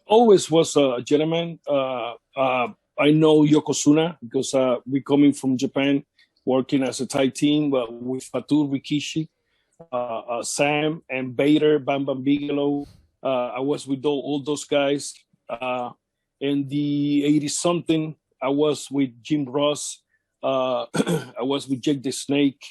always was a gentleman. I know Yokozuna because we coming from Japan, working as a Thai team with Fatou Rikishi, Sam and Bader, Bam Bam Bigelow. I was with all those guys. In the 80 something, I was with Jim Ross. I was with Jake the Snake,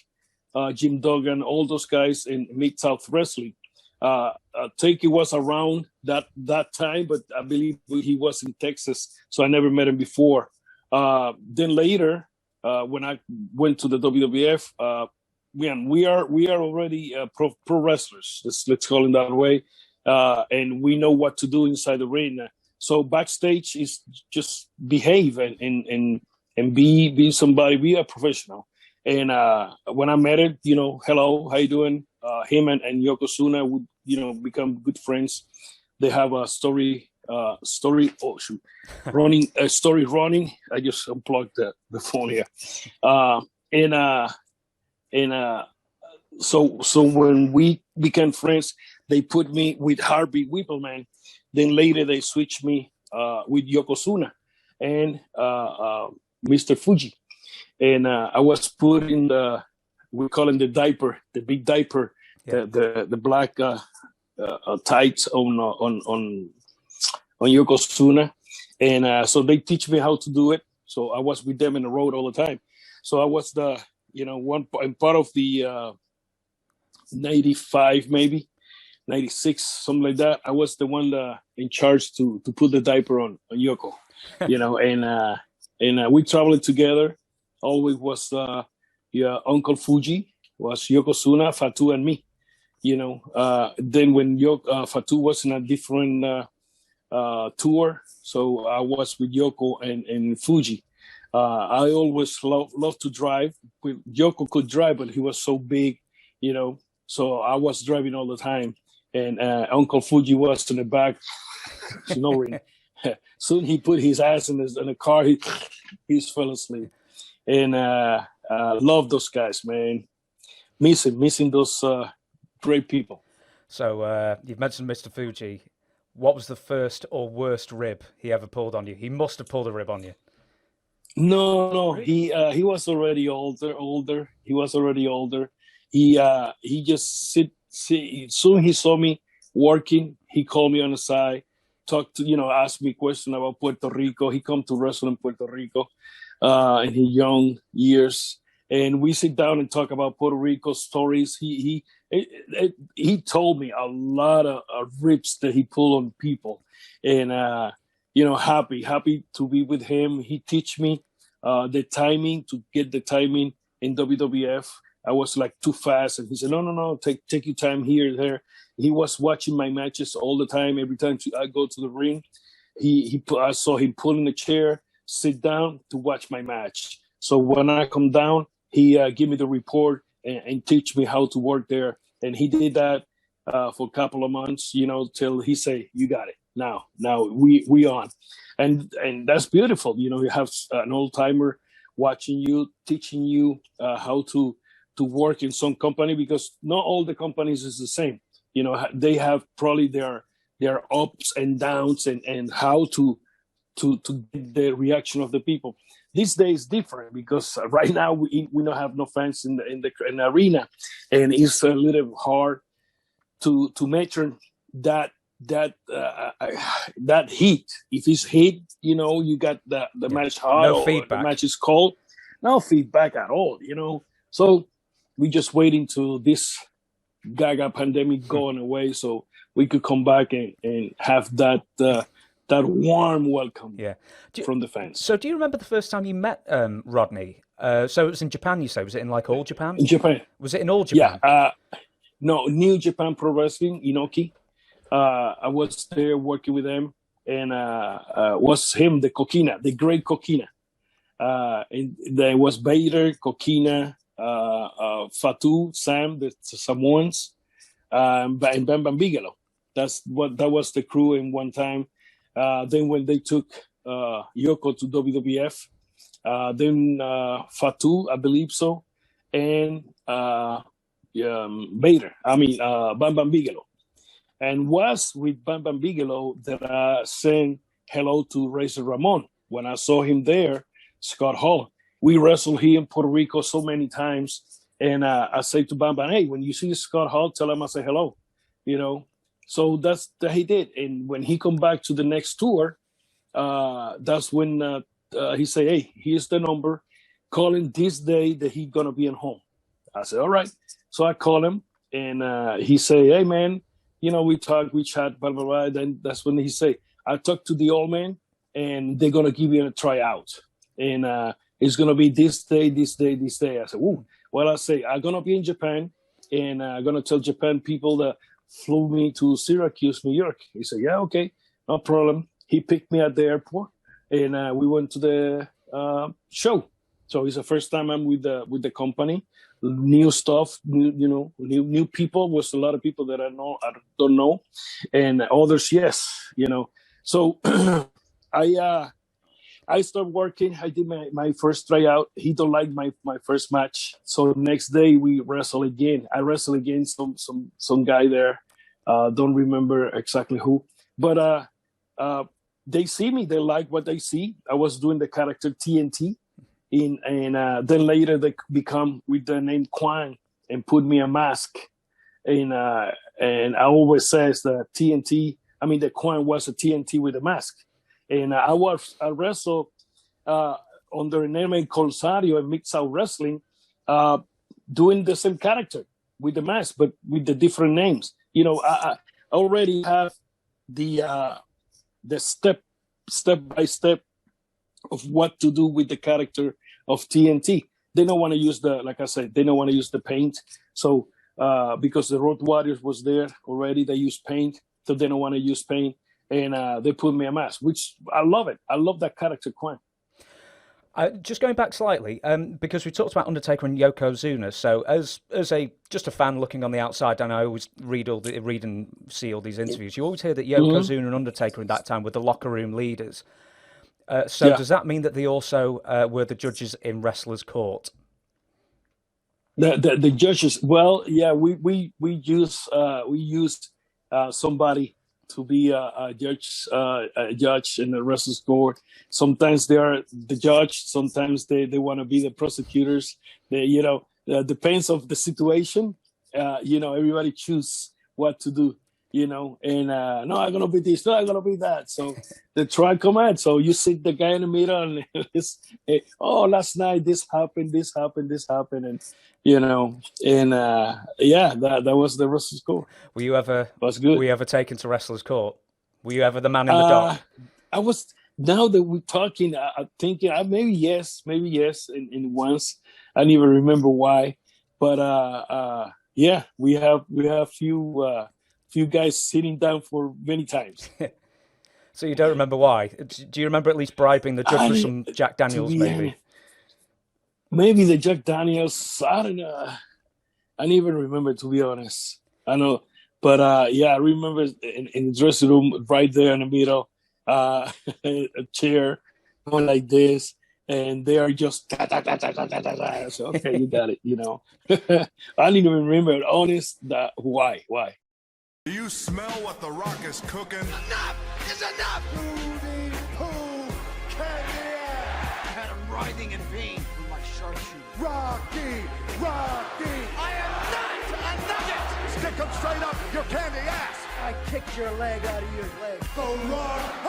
Jim Duggan, all those guys in Mid South Wrestling. Takey was around that time, but I believe he was in Texas, so I never met him before. Then later, when I went to the WWF, we are already pro wrestlers. Let's call it that way, and we know what to do inside the ring. So backstage is just behave and be somebody, be a professional. And when I met him, hello, how you doing? Him and Yokozuna would, become good friends. They have a story. Oh shoot, running. I just unplugged the phone here. So when we became friends, they put me with Harvey Whippleman. Then later they switched me with Yokozuna and Mr. Fuji. And I was put in we call him the diaper, the big diaper, yeah. the black tights on Yokozuna. And so they teach me how to do it. So I was with them in the road all the time. So I was I'm part of the 95, maybe 96, something like that. I was the one in charge to put the diaper on Yoko, and we traveled together. Always was Uncle Fuji, was Yokozuna, Fatou, and me. Then when Fatou was in a different tour, so I was with Yoko and Fuji. I always loved to drive. Yoko could drive, but he was so big, so I was driving all the time. And Uncle Fuji was in the back, snoring. Soon he put his ass in the car. He fell asleep. And love those guys, man. Missing those great people. So you've mentioned Mr. Fuji. What was the first or worst rib he ever pulled on you? He must have pulled a rib on you. No. He was already older. He was already older. He just soon he saw me working. He called me on the side, asked me questions about Puerto Rico. He come to wrestle in Puerto Rico in his young years, and we sit down and talk about Puerto Rico stories. He told me a lot of rips that he pulled on people, and happy to be with him. He teach me the timing to get the timing in WWF. I was like too fast, and he said, "No, take your time here, there." He was watching my matches all the time. Every time I go to the ring, I saw him pull in the chair, sit down to watch my match. So when I come down, he give me the report and teach me how to work there. And he did that for a couple of months, till he say, "You got it. Now we on," and that's beautiful. You have an old timer watching you, teaching you how to work in some company, because not all the companies is the same. They have probably their ups and downs and how to get the reaction of the people. These days different, because right now we don't have no fans in the arena, and it's a little hard to measure that heat. If it's heat, you got the match hot, no or feedback. The match is cold, no feedback at all. So we just waiting to this Gaga pandemic going away, so we could come back and have that warm welcome from the fans. So do you remember the first time you met Rodney? So it was in Japan, you say? Was it in like all Japan? In Japan. Was it in all Japan? Yeah. No, New Japan Pro Wrestling, Inoki. I was there working with them, and was him, the Coquina, the great Coquina. And there was Bader, Coquina, Fatou, Sam, the Samoans, and Bam Bam Bigelow. That was the crew in one time. Then when they took Yoko to WWF, then Fatou, I believe so, and Bader. Bam Bam Bigelow. And was with Bam Bam Bigelow that I sang hello to Razor Ramon. When I saw him there, Scott Hall, we wrestled here in Puerto Rico so many times. And I say to Bam Bam, hey, when you see Scott Hall, tell him I say hello, you know. So that's that he did. And when he come back to the next tour, that's when he say, hey, here's the number. Call him this day that he gonna be at home. I said, all right. So I call him, and he say, hey, man, you know, we talk, we chat, blah, blah, blah. Then that's when he say, I talked to the old man, and they're going to give you a tryout. And it's going to be this day, this day, this day. I said, ooh. Well, I say, I'm going to be in Japan, and I'm going to tell Japan people that flew me to Syracuse, New York. He said, yeah, okay, no problem. He picked me at the airport, and we went to the show. So it's the first time I'm with the company. New stuff, new people. Was a lot of people that I don't know, and others, yes, you know. So I started working. I did my first tryout. He don't like my first match. So next day we wrestle again. I wrestle against some guy there. Don't remember exactly who, but they see me. They like what they see. I was doing the character TNT. And then later they become with the name Quan and put me a mask. And I always says that TNT, I mean, the Quan was a TNT with a mask. And I wrestled under a name called Savio in Mixed Out Wrestling, doing the same character with the mask, but with the different names. You know, I already have the step by step of what to do with the character of TNT. They don't want to use like I said, they don't want to use the paint. So because the Road Warriors was there already, they use paint, so they don't want to use paint. And they put me a mask, which I love it. I love that character, Quan. Just going back slightly, because we talked about Undertaker and Yokozuna. So as just a fan looking on the outside, and I always read and see all these interviews, you always hear that Yokozuna and Undertaker in that time were the locker room leaders. So does that mean that they also were the judges in Wrestler's Court? The judges, well, yeah, we used somebody to be a judge in the Wrestler's Court. Sometimes they are the judge. Sometimes they want to be the prosecutors. They, depends of the situation. Everybody choose what to do. And no, I'm gonna be this, no, I'm gonna be that. So the trial come out. So you sit the guy in the middle, and it's, last night this happened, and that was the Wrestler's Court. Were you ever? Was good. Were you ever taken to Wrestler's Court? Were you ever the man in the dock? I was. Now that we're talking, I'm thinking maybe yes, and once I don't even remember why, but we have few guys sitting down for many times. So you don't remember why? Do you remember at least bribing the judge for some Jack Daniels, maybe? Maybe the Jack Daniels. I don't know. I don't even remember, to be honest. I know. But, I remember in the dressing room right there in the middle, a chair going like this, and they are just So, okay, you got it, I don't even remember, honest, why. Do you smell what the Rock is cooking? Enough is enough! Rudy Poo Candy! I had him writhing in pain with my sharpshooter. Rocky! I am not a nugget! Stick him straight up your candy ass! I kicked your leg out of your leg. The Rock